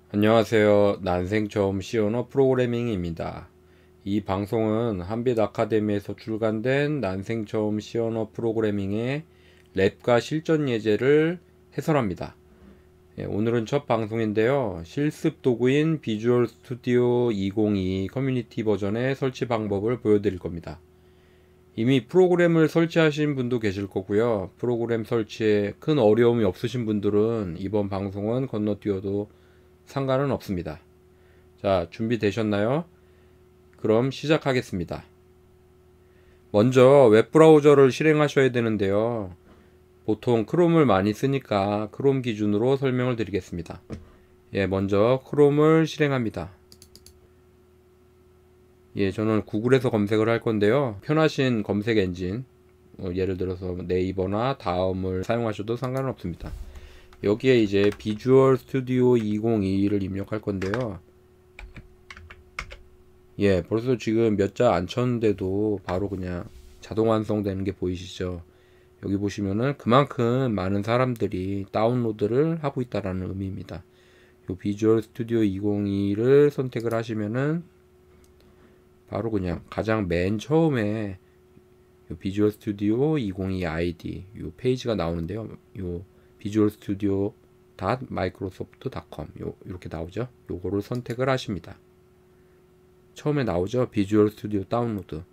안녕하세요. 난생 처음 C 언어 프로그래밍입니다. 이 방송은 한빛 아카데미에서 출간된 난생 처음 C 언어 프로그래밍의 랩과 실전 예제를 해설합니다. 오늘은 첫 방송인데요. 실습 도구인 비주얼 스튜디오 2022 커뮤니티 버전의 설치 방법을 보여드릴 겁니다. 이미 프로그램을 설치하신 분도 계실 거고요. 프로그램 설치에 큰 어려움이 없으신 분들은 이번 방송은 건너뛰어도 상관은 없습니다. 자, 준비되셨나요? 그럼 시작하겠습니다. 먼저 웹브라우저를 실행하셔야 되는데요. 보통 크롬을 많이 쓰니까 크롬 기준으로 설명을 드리겠습니다. 먼저 크롬을 실행합니다. 저는 구글에서 검색을 할 건데요. 편하신 검색 엔진, 예를 들어서 네이버나 다음을 사용하셔도 상관은 없습니다. 여기에 이제 비주얼 스튜디오 2022를 입력할 건데요. 벌써 지금 몇 자 안 쳤는데도 바로 그냥 자동 완성되는 게 보이시죠? 여기 보시면은 그만큼 많은 사람들이 다운로드를 하고 있다라는 의미입니다. 요 비주얼 스튜디오 2022를 선택을 하시면은 바로 그냥 가장 맨 처음에 요 비주얼 스튜디오 2022 아이디 요 페이지가 나오는데요. 요 비주얼 스튜디오 .microsoft.com 이렇게 나오죠. 요거를 선택을 하십니다. 처음에 나오죠. 비주얼 스튜디오 다운로드.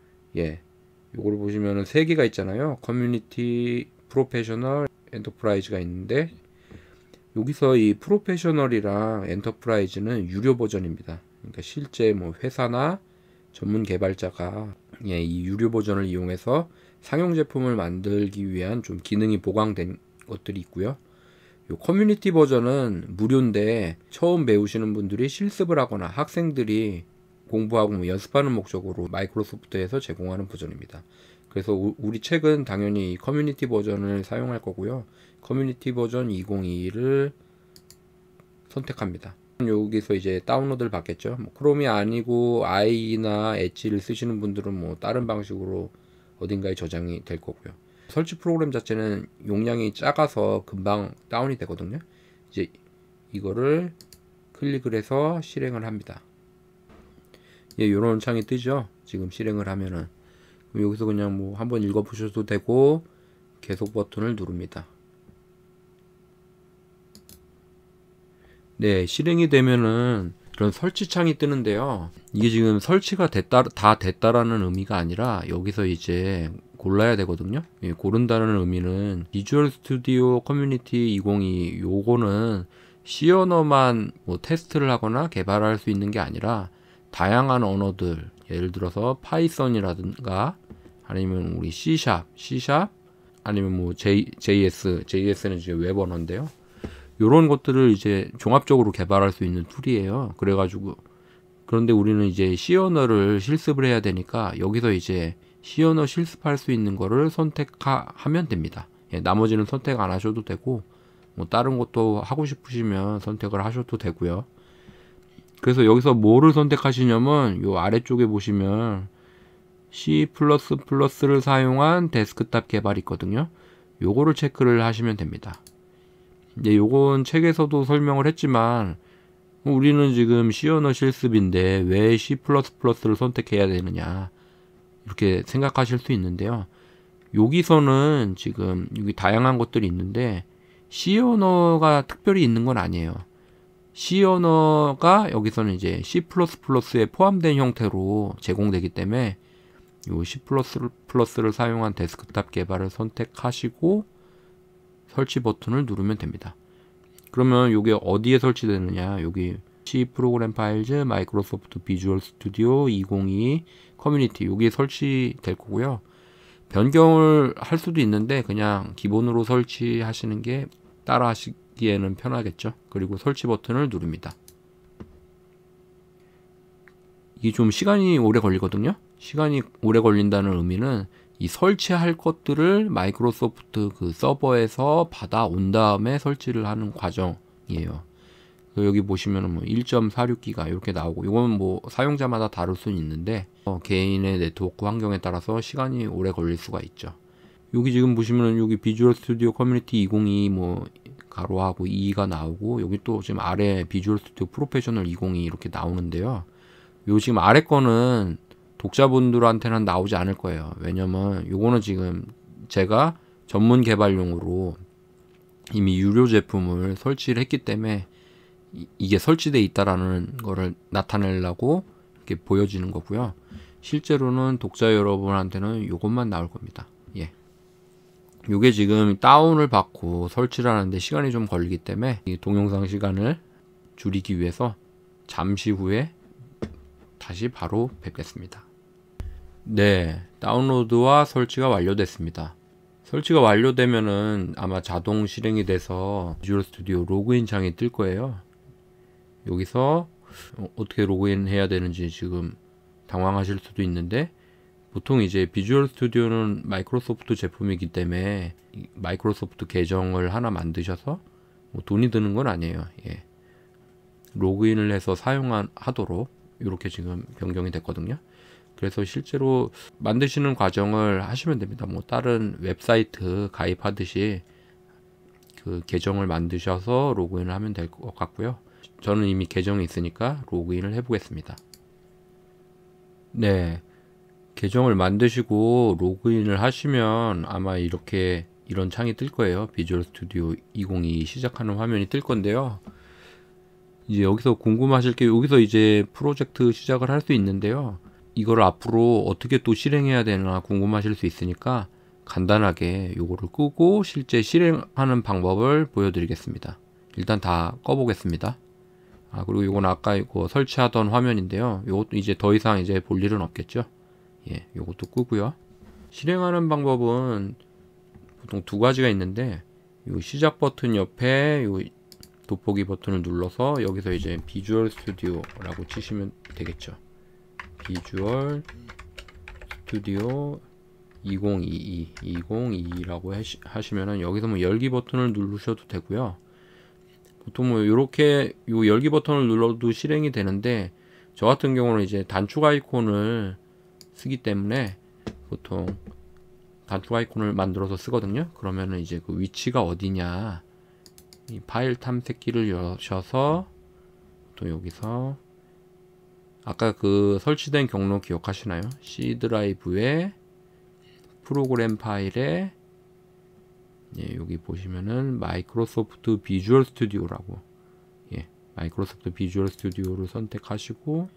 요거를 보시면은 세 개가 있잖아요. 커뮤니티, 프로페셔널, 엔터프라이즈가 있는데 여기서 이 프로페셔널이랑 엔터프라이즈는 유료 버전입니다. 그러니까 실제 뭐 회사나 전문 개발자가 이 유료 버전을 이용해서 상용 제품을 만들기 위한 좀 기능이 보강된 것들이 있고요. 요 커뮤니티 버전은 무료인데 처음 배우시는 분들이 실습을 하거나 학생들이 공부하고 뭐 연습하는 목적으로 마이크로소프트에서 제공하는 버전입니다. 그래서 우리 책은 당연히 커뮤니티 버전을 사용할 거고요. 커뮤니티 버전 2022를 선택합니다. 여기서 이제 다운로드를 받겠죠. 뭐 크롬이 아니고 아이나 엣지를 쓰시는 분들은 뭐 다른 방식으로 어딘가에 저장이 될 거고요. 설치 프로그램 자체는 용량이 작아서 금방 다운이 되거든요. 이제 이거를 클릭을 해서 실행을 합니다. 요런 창이 뜨죠. 지금 실행을 하면은 여기서 그냥 뭐 한번 읽어 보셔도 되고 계속 버튼을 누릅니다. 실행이 되면은 이런 설치 창이 뜨는데요. 이게 지금 설치가 다 됐다라는 의미가 아니라 여기서 이제 골라야 되거든요. 고른다는 의미는 비주얼 스튜디오 커뮤니티 2022 요거는 C 언어만 뭐 테스트를 하거나 개발할 수 있는 게 아니라 다양한 언어들, 예를 들어서 파이썬이라든가 아니면 우리 C#, 아니면 뭐 JS는 이제 웹 언어인데요. 요런 것들을 이제 종합적으로 개발할 수 있는 툴이에요. 그래가지고 그런데 우리는 이제 C 언어를 실습을 해야 되니까 여기서 이제 C 언어 실습할 수 있는 거를 선택하면 됩니다. 나머지는 선택 안 하셔도 되고 뭐 다른 것도 하고 싶으시면 선택을 하셔도 되고요. 그래서 여기서 뭐를 선택하시냐면 요 아래쪽에 보시면 C++를 사용한 데스크탑 개발이 있거든요. 요거를 체크를 하시면 됩니다. 요건 책에서도 설명을 했지만 우리는 지금 C 언어 실습인데 왜 C++를 선택해야 되느냐 이렇게 생각하실 수 있는데요. 여기서는 지금 여기 다양한 것들이 있는데 C 언어가 특별히 있는 건 아니에요. C 언어가 여기서는 이제 C++에 포함된 형태로 제공되기 때문에 요 C++를 사용한 데스크탑 개발을 선택하시고 설치 버튼을 누르면 됩니다. 그러면 이게 어디에 설치되느냐? 여기 C 프로그램 파일즈 마이크로소프트 비주얼 스튜디오 2022 커뮤니티 여기에 설치될 거고요. 변경을 할 수도 있는데 그냥 기본으로 설치하시는 게 따라 하시기에는 편하겠죠. 그리고 설치 버튼을 누릅니다. 이게 좀 시간이 오래 걸리거든요. 시간이 오래 걸린다는 의미는 이 설치할 것들을 마이크로소프트 그 서버에서 받아온 다음에 설치를 하는 과정이에요. 여기 보시면은 뭐 1.46기가 이렇게 나오고 이건 뭐 사용자마다 다를 수는 있는데 개인의 네트워크 환경에 따라서 시간이 오래 걸릴 수가 있죠. 여기 지금 보시면은 여기 비주얼 스튜디오 커뮤니티 2022 뭐 가로하고 2가 나오고, 여기 또 지금 아래 비주얼 스튜디오 프로페셔널 2022 이렇게 나오는데요. 요 지금 아래 거는 독자분들한테는 나오지 않을 거예요. 왜냐면 요거는 지금 제가 전문 개발용으로 이미 유료 제품을 설치를 했기 때문에 이게 설치되어 있다라는 거를 나타내려고 이렇게 보여지는 거고요. 실제로는 독자 여러분한테는 요것만 나올 겁니다. 예. 요게 지금 다운을 받고 설치를 하는데 시간이 좀 걸리기 때문에 이 동영상 시간을 줄이기 위해서 잠시 후에 다시 바로 뵙겠습니다. 네, 다운로드와 설치가 완료됐습니다. 설치가 완료되면은 아마 자동 실행이 돼서 비주얼 스튜디오 로그인 창이 뜰 거예요. 여기서 어떻게 로그인 해야 되는지 지금 당황하실 수도 있는데, 보통 이제 비주얼 스튜디오는 마이크로소프트 제품이기 때문에 마이크로소프트 계정을 하나 만드셔서 뭐 돈이 드는 건 아니에요. 예. 로그인을 해서 사용하도록 이렇게 지금 변경이 됐거든요. 그래서 실제로 만드시는 과정을 하시면 됩니다. 뭐 다른 웹사이트 가입하듯이 그 계정을 만드셔서 로그인을 하면 될 것 같고요. 저는 이미 계정이 있으니까 로그인을 해 보겠습니다. 네, 계정을 만드시고 로그인을 하시면 아마 이렇게 이런 창이 뜰 거예요. 비주얼 스튜디오 2022 시작하는 화면이 뜰 건데요. 이제 여기서 궁금하실 게, 여기서 이제 프로젝트 시작을 할 수 있는데요. 이걸 앞으로 어떻게 또 실행해야 되나 궁금하실 수 있으니까 간단하게 요거를 끄고 실제 실행하는 방법을 보여드리겠습니다. 일단 다 꺼보겠습니다. 그리고 이건 아까 이거 설치하던 화면인데요. 요것도 이제 더 이상 이제 볼 일은 없겠죠. 예, 요것도 끄고요. 실행하는 방법은 보통 두 가지가 있는데, 요 시작 버튼 옆에 요 돋보기 버튼을 눌러서 여기서 이제 비주얼 스튜디오라고 치시면 되겠죠. 비주얼 스튜디오 2022라고 하시면은 여기서 뭐 열기 버튼을 누르셔도 되고요. 보통 뭐 요렇게 요 열기 버튼을 눌러도 실행이 되는데, 저 같은 경우는 이제 단축 아이콘을 쓰기 때문에 보통 단축 아이콘을 만들어서 쓰거든요. 그러면은 이제 그 위치가 어디냐, 이 파일 탐색기를 여셔서 또 여기서 아까 그 설치된 경로 기억하시나요? C 드라이브에 프로그램 파일에, 예, 여기 보시면은 마이크로소프트 비주얼 스튜디오라고, 예, 마이크로소프트 비주얼 스튜디오를 선택하시고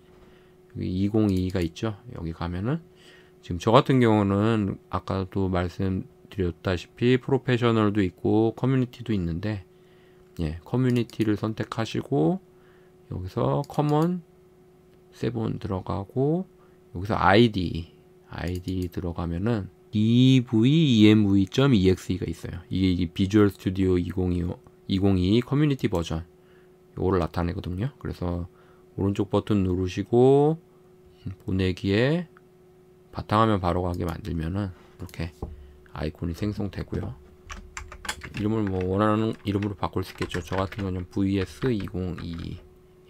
여기 2022가 있죠. 여기 가면은 지금 저 같은 경우는 아까도 말씀드렸다시피 프로페셔널도 있고 커뮤니티도 있는데, 예, 커뮤니티를 선택하시고 여기서 커먼 7 들어가고 여기서 아이디 들어가면은 env.eXe가 있어요. 이게 비주얼 스튜디오 2022 커뮤니티 버전 요거를 나타내거든요. 그래서 오른쪽 버튼 누르시고 보내기에 바탕화면 바로 가게 만들면은 이렇게 아이콘이 생성되고요. 이름을 뭐 원하는 이름으로 바꿀 수 있겠죠. 저 같은 경우는 VS 2022,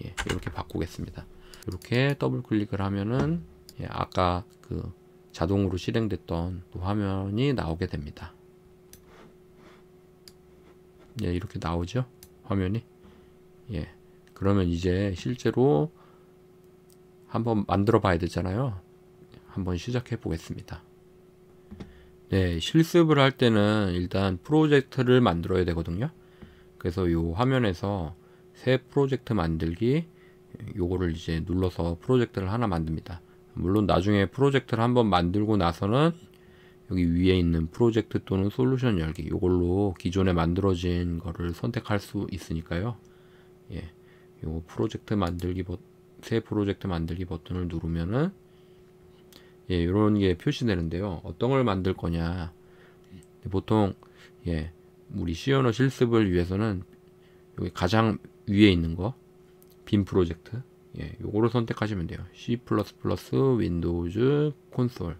예, 이렇게 바꾸겠습니다. 이렇게 더블 클릭을 하면은, 예, 아까 그 자동으로 실행됐던 그 화면이 나오게 됩니다. 예, 이렇게 나오죠, 화면이. 예, 그러면 이제 실제로 한번 만들어 봐야 되잖아요. 한번 시작해 보겠습니다. 네, 실습을 할 때는 일단 프로젝트를 만들어야 되거든요. 그래서 이 화면에서 새 프로젝트 만들기, 요거를 이제 눌러서 프로젝트를 하나 만듭니다. 물론 나중에 프로젝트를 한번 만들고 나서는 여기 위에 있는 프로젝트 또는 솔루션 열기, 요걸로 기존에 만들어진 거를 선택할 수 있으니까요. 예, 요 프로젝트 만들기 새 프로젝트 만들기 버튼을 누르면은, 예, 요런 게 표시되는데요. 어떤 걸 만들 거냐. 보통, 예, 우리 C언어 실습을 위해서는 여기 가장 위에 있는 거, 빔 프로젝트, 예, 요거를 선택하시면 돼요. C++ 윈도우즈 콘솔,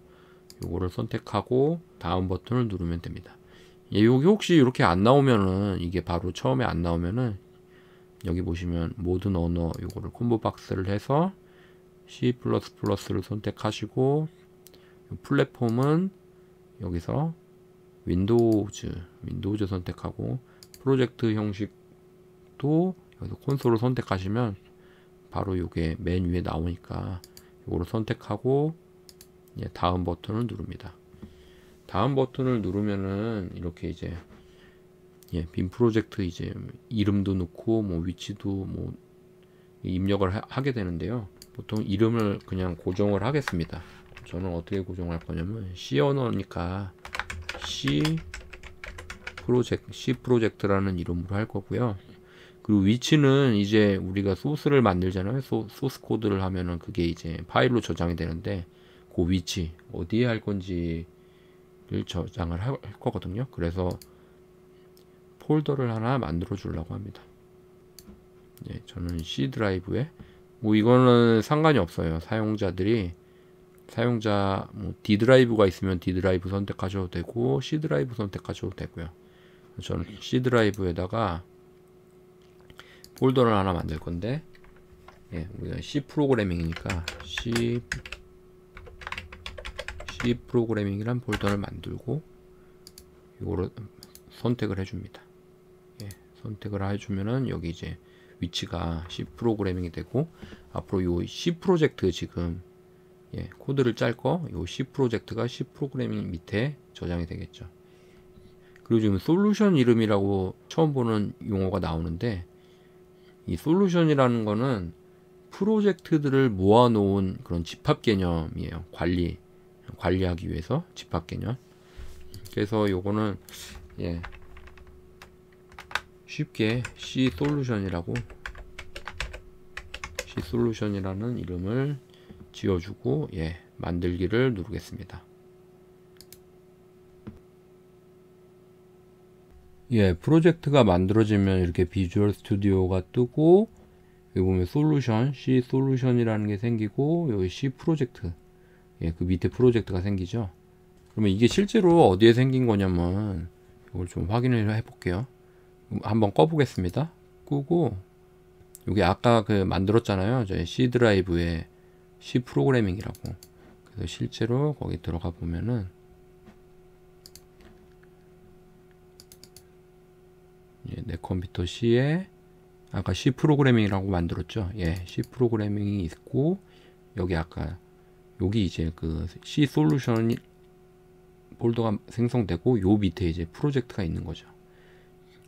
요거를 선택하고 다음 버튼을 누르면 됩니다. 예, 여기 혹시 이렇게 안 나오면은, 이게 바로 처음에 안 나오면은 여기 보시면 모든 언어 요거를 콤보 박스를 해서 C++를 선택하시고, 플랫폼은 여기서 윈도우즈 선택하고 프로젝트 형식도 여기서 콘솔을 선택하시면 바로 이게 맨 위에 나오니까 이거를 선택하고 다음 버튼을 누릅니다. 다음 버튼을 누르면은 이렇게 이제 빔 프로젝트 이제 이름도 넣고 뭐 위치도 뭐 입력을 하게 되는데요. 보통 이름을 그냥 고정을 하겠습니다. 저는 어떻게 고정할 거냐면 C 언어니까 C 프로젝트라는 이름으로 할 거고요. 그리고 위치는 이제 우리가 소스를 만들잖아요. 소스 코드를 하면은 그게 이제 파일로 저장이 되는데 그 위치 어디에 할 건지를 저장을 할 거거든요. 그래서 폴더를 하나 만들어 주려고 합니다. 저는 C 드라이브에 뭐 이거는 상관이 없어요. 사용자 뭐 D 드라이브가 있으면 D 드라이브 선택하셔도 되고 C 드라이브 선택하셔도 되고요. 저는 C 드라이브에다가 폴더를 하나 만들 건데 우리가 C 프로그래밍이니까 C 프로그래밍이란 폴더를 만들고 이거를 선택을 해줍니다. 선택을 해주면은 여기 이제 위치가 C 프로그래밍이 되고 앞으로 요 C 프로젝트 지금 코드를 짤 거 요 C 프로젝트가 C 프로그래밍 밑에 저장이 되겠죠. 그리고 지금 솔루션 이름이라고 처음 보는 용어가 나오는데 이 솔루션이라는 거는 프로젝트들을 모아놓은 그런 집합 개념이에요. 관리하기 위해서 집합 개념. 그래서 요거는 쉽게 C 솔루션이라는 이름을 지어주고 만들기를 누르겠습니다. 프로젝트가 만들어지면 이렇게 비주얼 스튜디오가 뜨고 여기 보면 C 솔루션이라는 게 생기고 여기 C 프로젝트 그 밑에 프로젝트가 생기죠. 그러면 이게 실제로 어디에 생긴 거냐면 이걸 좀 확인을 해볼게요. 한번 꺼보겠습니다. 끄고 여기 아까 그 만들었잖아요. 저희 C 드라이브에 C 프로그래밍이라고. 그래서 실제로 거기 들어가 보면은 내 컴퓨터 C에 아까 C 프로그래밍이라고 만들었죠. C 프로그래밍이 있고 여기 아까 여기 이제 그 C 솔루션 폴더가 생성되고 요 밑에 이제 프로젝트가 있는 거죠.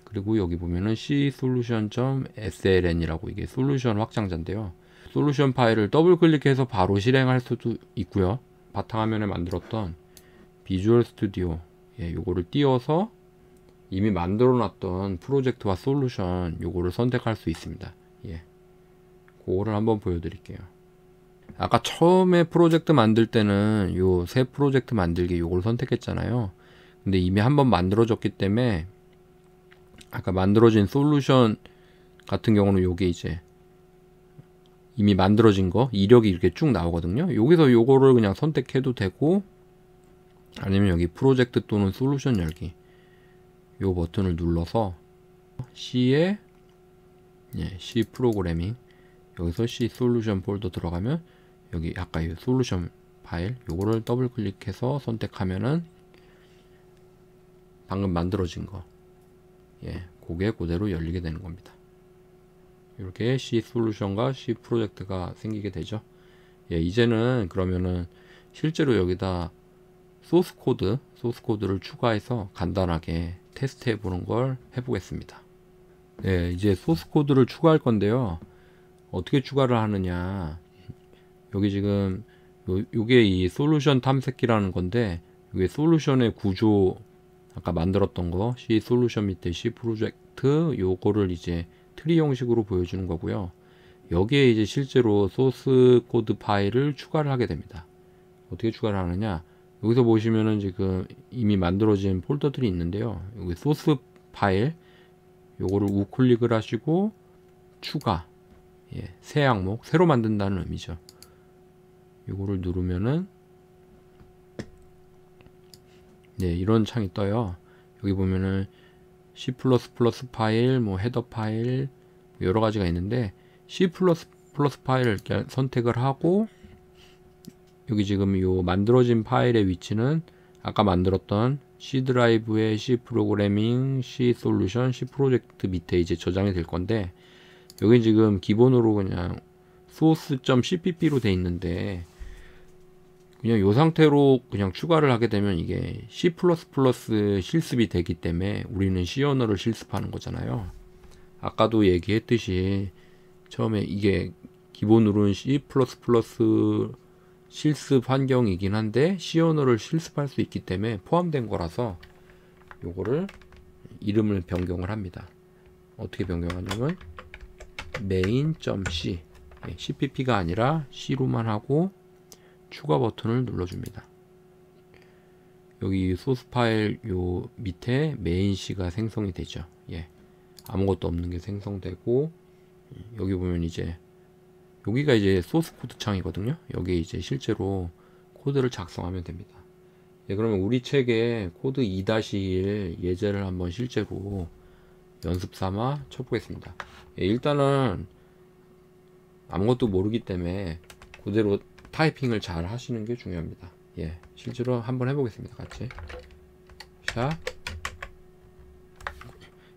그리고 여기 보면은 C solution.sln이라고 이게 솔루션 확장자인데요. 솔루션 파일을 더블 클릭해서 바로 실행할 수도 있고요. 바탕화면에 만들었던 비주얼 스튜디오 요거를 띄워서 이미 만들어 놨던 프로젝트와 솔루션 요거를 선택할 수 있습니다. 그거를 한번 보여드릴게요. 아까 처음에 프로젝트 만들 때는 요 새 프로젝트 만들기 요걸 선택했잖아요. 근데 이미 한번 만들어졌기 때문에 아까 만들어진 솔루션 같은 경우는 요게 이제 이미 만들어진 거 이력이 이렇게 쭉 나오거든요. 여기서 요거를 그냥 선택해도 되고 아니면 여기 프로젝트 또는 솔루션 열기 요 버튼을 눌러서 C에 C 프로그래밍 여기서 C 솔루션 폴더 들어가면 여기 아까 이 솔루션 파일 요거를 더블 클릭해서 선택하면은 방금 만들어진 거 그게 그대로 열리게 되는 겁니다. 이렇게 C 솔루션과 C 프로젝트가 생기게 되죠. 이제는 그러면은 실제로 여기다 소스 코드를 추가해서 간단하게 테스트 해보는 걸 해보겠습니다. 이제 소스 코드를 추가할 건데요. 어떻게 추가를 하느냐. 여기 지금 요게 이 솔루션 탐색기라는 건데 이게 솔루션의 구조 아까 만들었던 거 C 솔루션 밑에 C 프로젝트 요거를 이제 트리 형식으로 보여주는 거고요. 여기에 이제 실제로 소스 코드 파일을 추가를 하게 됩니다. 어떻게 추가를 하느냐. 여기서 보시면은 지금 이미 만들어진 폴더들이 있는데요. 여기 소스 파일 요거를 우클릭을 하시고 추가 새 항목 새로 만든다는 의미죠. 요거를 누르면은 이런 창이 떠요. 여기 보면은 C++ 파일 뭐 헤더 파일 여러 가지가 있는데 C++ 파일을 이렇게 선택을 하고 여기 지금 요 만들어진 파일의 위치는 아까 만들었던 C 드라이브에 C 프로그래밍, C 솔루션, C 프로젝트 밑에 이제 저장이 될 건데, 여기 지금 기본으로 그냥 source.cpp로 돼 있는데, 그냥 이 상태로 그냥 추가를 하게 되면 이게 C++ 실습이 되기 때문에 우리는 C 언어를 실습하는 거잖아요. 아까도 얘기했듯이 처음에 이게 기본으로는 C++ 실습 환경이긴 한데 C 언어를 실습할 수 있기 때문에 포함된 거라서 요거를 이름을 변경을 합니다. 어떻게 변경하냐면 main.c cpp가 아니라 C로만 하고 추가 버튼을 눌러줍니다. 여기 소스 파일 요 밑에 메인 C가 생성이 되죠. 예. 아무것도 없는 게 생성되고, 여기 보면 이제 여기가 이제 소스 코드 창이거든요. 여기에 이제 실제로 코드를 작성하면 됩니다. 예, 그러면 우리 책에 코드 2-1 예제를 한번 실제로 연습 삼아 쳐보겠습니다. 예, 일단은 아무것도 모르기 때문에 그대로 타이핑을 잘 하시는 게 중요합니다. 예, 실제로 한번 해보겠습니다. 같이 샵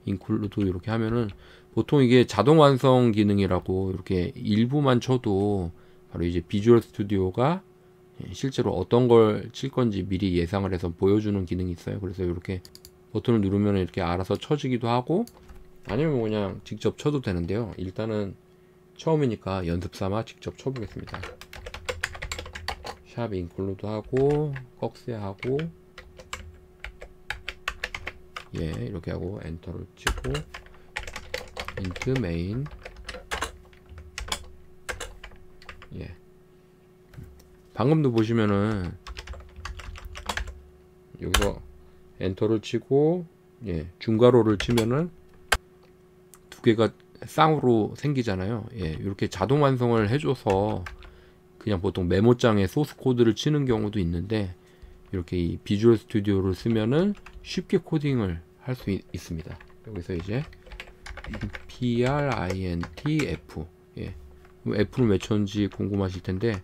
인클루드 이렇게 하면은 보통 이게 자동 완성 기능이라고 이렇게 일부만 쳐도 바로 이제 비주얼 스튜디오가 실제로 어떤 걸 칠 건지 미리 예상을 해서 보여주는 기능이 있어요. 그래서 이렇게 버튼을 누르면 이렇게 알아서 쳐지기도 하고, 아니면 그냥 직접 쳐도 되는데요. 일단은 처음이니까 연습 삼아 직접 쳐보겠습니다. 샵 인클루드 하고 꺽쇠 하고, 예, 이렇게 하고 엔터를 치고 int main, 예, 방금도 보시면은 여기서 엔터를 치고, 예, 중괄호를 치면은 두 개가 쌍으로 생기잖아요. 예, 이렇게 자동 완성을 해줘서 그냥 보통 메모장에 소스 코드를 치는 경우도 있는데, 이렇게 이 비주얼 스튜디오를 쓰면은 쉽게 코딩을 할 수 있습니다. 여기서 이제 printf, 예, f를 왜 쳤는지 궁금하실 텐데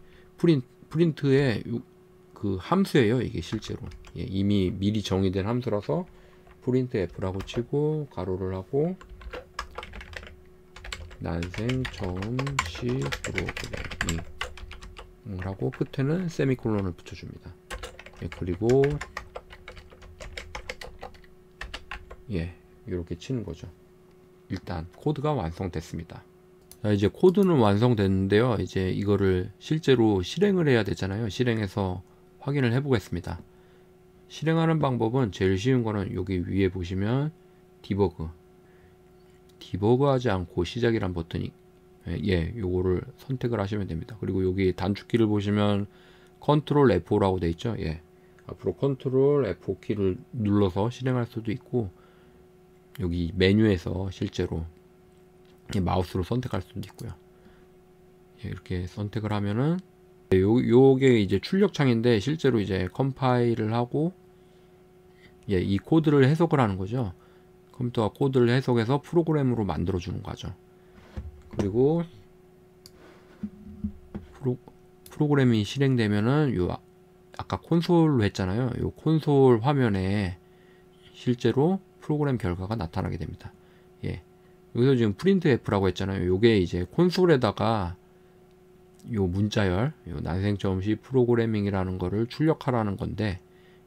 프린트의 그 함수예요. 이게 실제로, 예, 이미 미리 정의된 함수라서 printf라고 치고 가로를 하고 난생 처음 C 프로그래밍 하고 끝에는 세미콜론을 붙여줍니다. 예, 그리고 예, 이렇게 치는 거죠. 일단 코드가 완성됐습니다. 자, 이제 코드는 완성됐는데요. 이제 이거를 실제로 실행을 해야 되잖아요. 실행해서 확인을 해 보겠습니다. 실행하는 방법은 제일 쉬운 거는 여기 위에 보시면 디버그 하지 않고 시작이란 버튼이, 예, 요거를 선택을 하시면 됩니다. 그리고 여기 단축키를 보시면 컨트롤 F5라고 되어 있죠. 예, 앞으로 컨트롤 F5 키를 눌러서 실행할 수도 있고, 여기 메뉴에서 실제로 마우스로 선택할 수도 있고요. 예, 이렇게 선택을 하면은 요게 이제 출력창인데, 실제로 이제 컴파일을 하고, 예, 이 코드를 해석을 하는 거죠. 컴퓨터가 코드를 해석해서 프로그램으로 만들어 주는 거죠. 그리고 프로그램이 실행되면은 요 아까 콘솔로 했잖아요. 요 콘솔 화면에 실제로 프로그램 결과가 나타나게 됩니다. 예, 여기서 지금 printf라고 했잖아요. 요게 이제 콘솔에다가 요 문자열, 요 난생.c 프로그래밍이라는 거를 출력하라는 건데,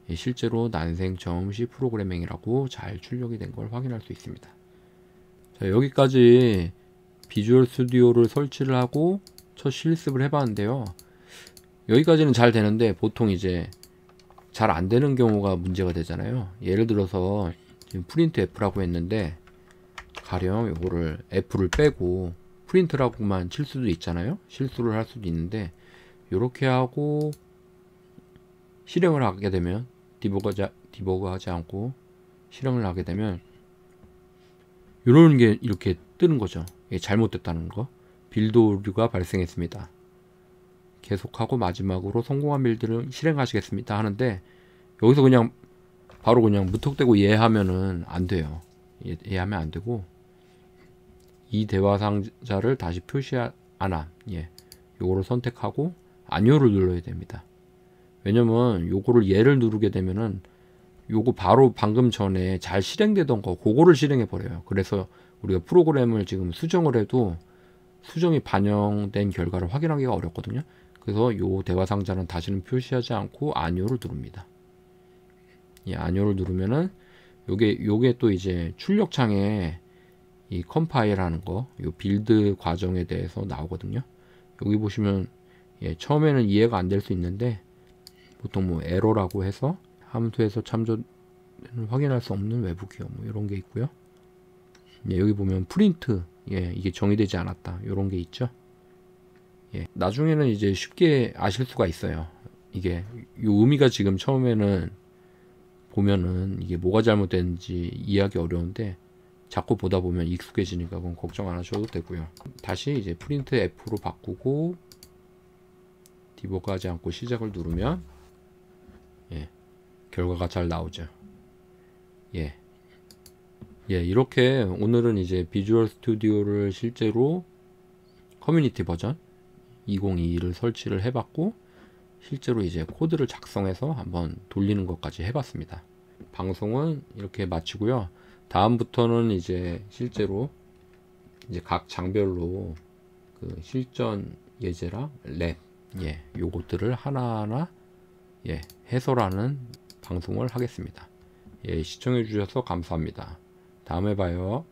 예, 실제로 난생.c 프로그래밍이라고 잘 출력이 된 걸 확인할 수 있습니다. 자, 여기까지 비주얼 스튜디오를 설치를 하고 첫 실습을 해봤는데요. 여기까지는 잘 되는데 보통 이제 잘 안 되는 경우가 문제가 되잖아요. 예를 들어서 지금 printf라고 했는데 가령 요거를 f를 빼고 프린트라고만 칠 수도 있잖아요. 실수를 할 수도 있는데, 이렇게 하고 실행을 하게 되면 디버그하지 않고 실행을 하게 되면 이런 게 이렇게 뜨는 거죠. 잘못됐다는 거, 빌드 오류가 발생했습니다. 계속하고 마지막으로 성공한 빌드를 실행하시겠습니다 하는데, 여기서 그냥 바로 그냥 무턱대고 예하면은 안 돼요. 예하면 안 되고, 이 대화 상자를 다시 표시 안함, 예, 요거를 선택하고 아니오를 눌러야 됩니다. 왜냐면 요거를 예를 누르게 되면은 요거 바로 방금 전에 잘 실행되던 거 그거를 실행해 버려요. 그래서 우리가 프로그램을 지금 수정을 해도 수정이 반영된 결과를 확인하기가 어렵거든요. 그래서 요 대화 상자는 다시는 표시하지 않고 아니오를 누릅니다. 이 아니오를 누르면은 요게 또 이제 출력창에 이 컴파일하는 거, 요 빌드 과정에 대해서 나오거든요. 여기 보시면 처음에는 이해가 안 될 수 있는데 보통 뭐 에러라고 해서 함수에서 참조는 확인할 수 없는 외부 기호 뭐 이런 게 있고요. 여기 보면 프린트 이게 정의되지 않았다 이런 게 있죠. 나중에는 이제 쉽게 아실 수가 있어요. 이게 요 의미가 지금 처음에는 보면은 이게 뭐가 잘못됐는지 이해하기 어려운데 자꾸 보다 보면 익숙해지니까 그건 걱정 안 하셔도 되고요. 다시 이제 프린트 F로 바꾸고 디버그하지 않고 시작을 누르면 결과가 잘 나오죠. 이렇게 오늘은 이제 비주얼 스튜디오를 실제로 커뮤니티 버전 2022를 설치를 해봤고 실제로 이제 코드를 작성해서 한번 돌리는 것까지 해봤습니다. 방송은 이렇게 마치고요. 다음부터는 이제 실제로 이제 각 장별로 그 실전 예제랑 랩 요것들을 하나하나 해설하는 방송을 하겠습니다. 시청해 주셔서 감사합니다. 다음에 봐요.